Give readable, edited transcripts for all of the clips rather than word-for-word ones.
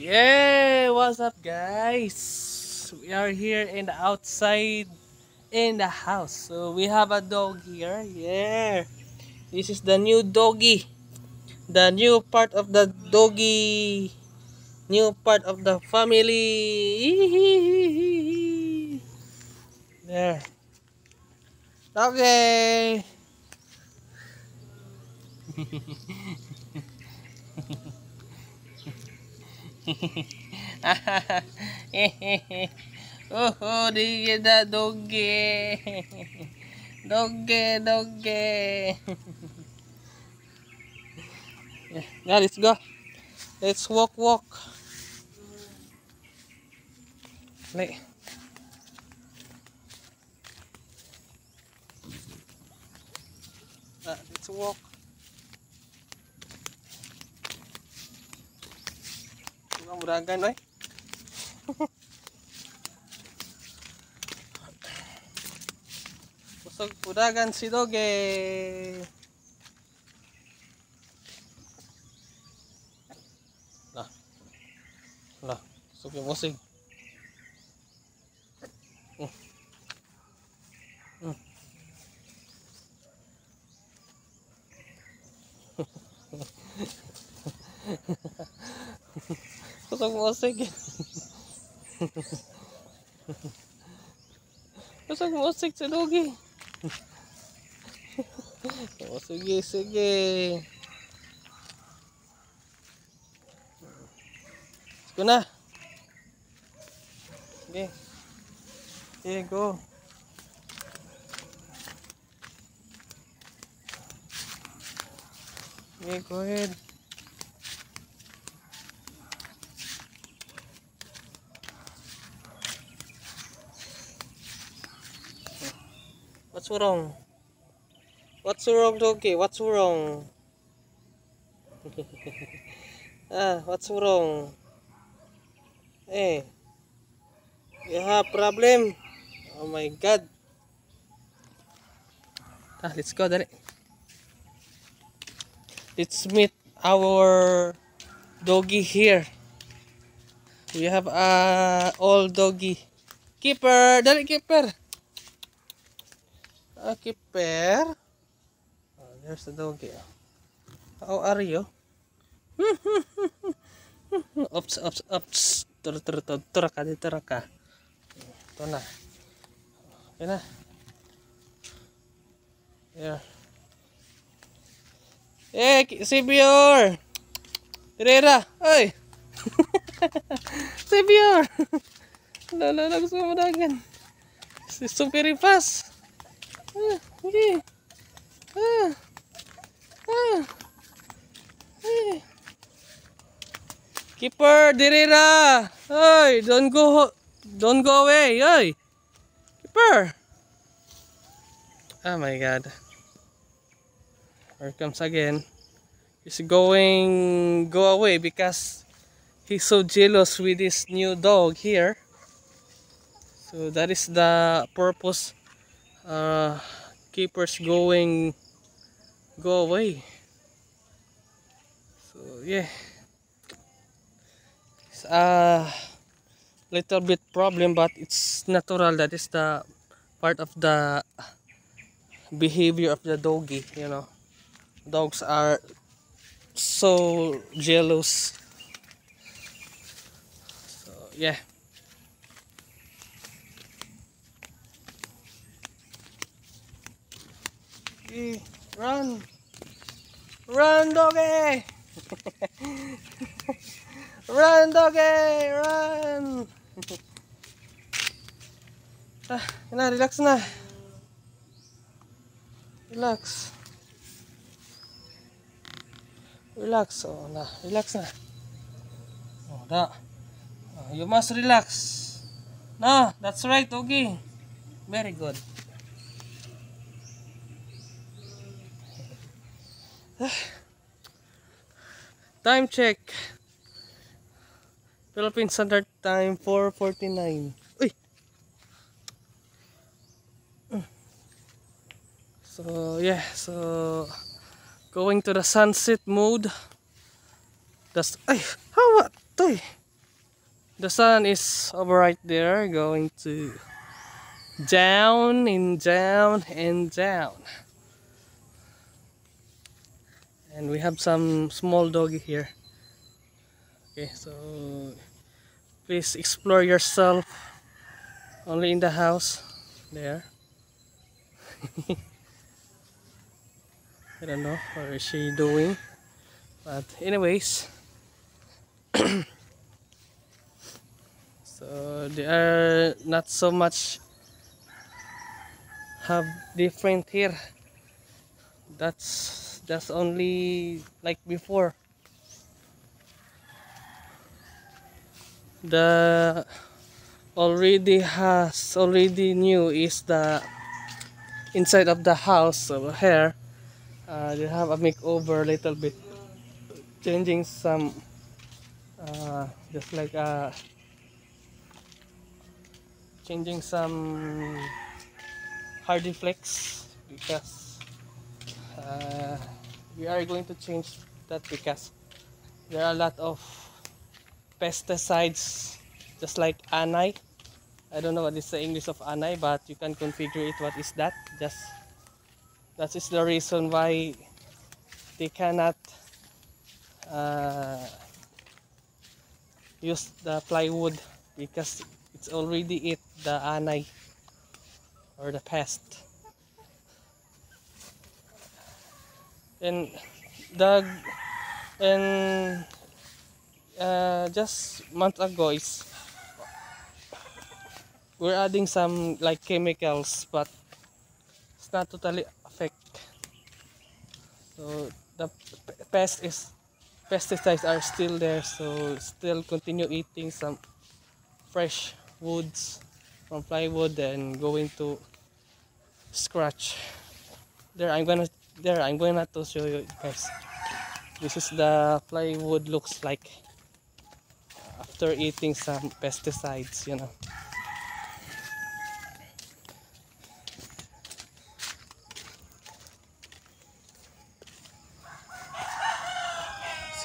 Yeah, what's up guys? We are here in the outside in the house. So we have a dog here. Yeah. This is the new doggy. The new part of the doggy. New part of the family. There. Doggy. Oh, di kita doggy. Doggy. Yeah, let's go. Let's walk. Like, let's walk. Ang muragan, oy. Busog muragan si Doge. Lah, busog yung musig. Busog musig. Busog musig si Doge. Oh, sige. Let's go na. Okay. Okay, go. Okay, go ahead. What's wrong? What's wrong, Doge? What's wrong? What's wrong? Eh, you have problem? Oh my God. Let's go, dali. Let's meet our doggy here. We have a old doggy. Keeper, dali keeper. Keeper. Oh, there's the doggy. How are you? Oops. Tura ka. Ito na. Okay na. Yeah. Savior! Tirera! Oy! Savior! Lala, gusto mo dagan. Super fast. Okay. Keeper, Dirira! Oy, don't go away, oy! Keeper! Oh my God. Here comes again. He's go away because he's so jealous with this new dog here. So that is the purpose. Keepers go away. So yeah, it's a little bit problem, but it's natural. That is the part of the behavior of the doggy. You know, dogs are so jealous. So yeah. Run, doggy! Run, doggy! Run! Relax na. Relax. Oh, relax na. Oh, you must relax. No, that's right, doggy. Very good. Time check. Philippine Standard Time 4:49. Uy. So yeah, going to the sunset mode. That's how what toy? The sun is over right there, going to down and down and down. And we have some small doggy here. Okay, so please explore yourself only in the house. There. I don't know what is she doing. But anyways, so they are not so much have different here. That's only like before. The already new is the inside of the house over here. They have a makeover a little bit, changing some just like changing some hardy flex because uh, we are going to change that because there are a lot of pesticides just like anay. I don't know what is the English of anay, but you can configure it what is that. Just that is the reason why they cannot uh, use the plywood because it's already the anay or the pest. And the and just month ago is we're adding some like chemicals, but it's not totally affect. So the pesticides are still there, so still continue eating some fresh woods from plywood and going to scratch. I'm gonna to show you guys. This is the plywood looks like after eating some pesticides, you know.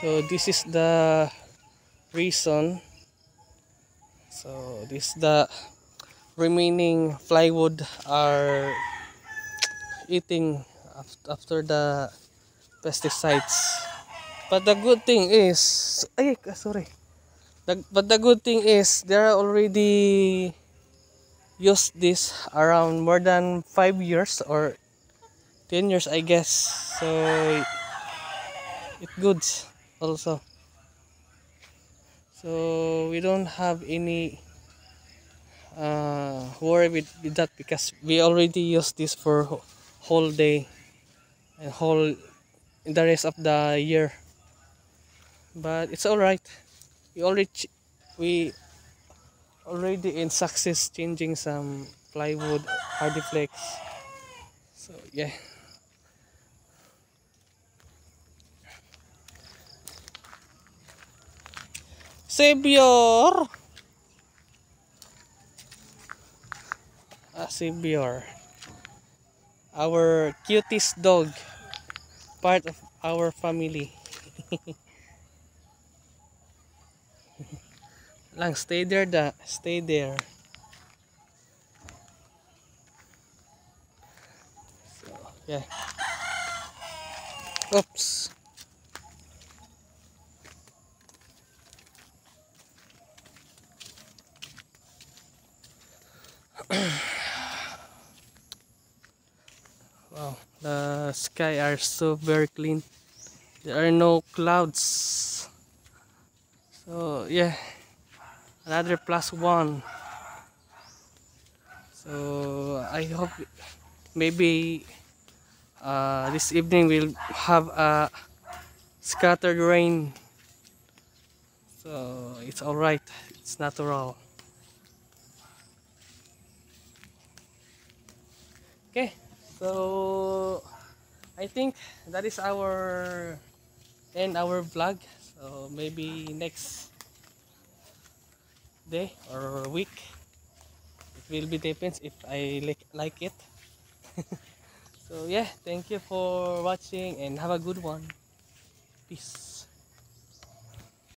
So this is the reason. So this the remaining plywood are eating after the pesticides. But the good thing is, sorry. But the good thing is they are already used this around more than 5 years or 10 years, I guess. So it good also. So we don't have any worry with that because we already use this for whole day and whole in the rest of the year. But it's all right. We already we already in success changing some plywood hardy flex. So yeah. Savior, Savior, our cutest dog, part of our family. Lang, stay there, stay there. So yeah. Oops. Wow, the sky are so very clean. There are no clouds. So yeah, another +1. So I hope maybe this evening we'll have a scattered rain. So it's all right. It's natural. Okay, so I think that is our our vlog. So maybe next day or week it will be depends if I like it. So yeah, thank you for watching and have a good one. Peace.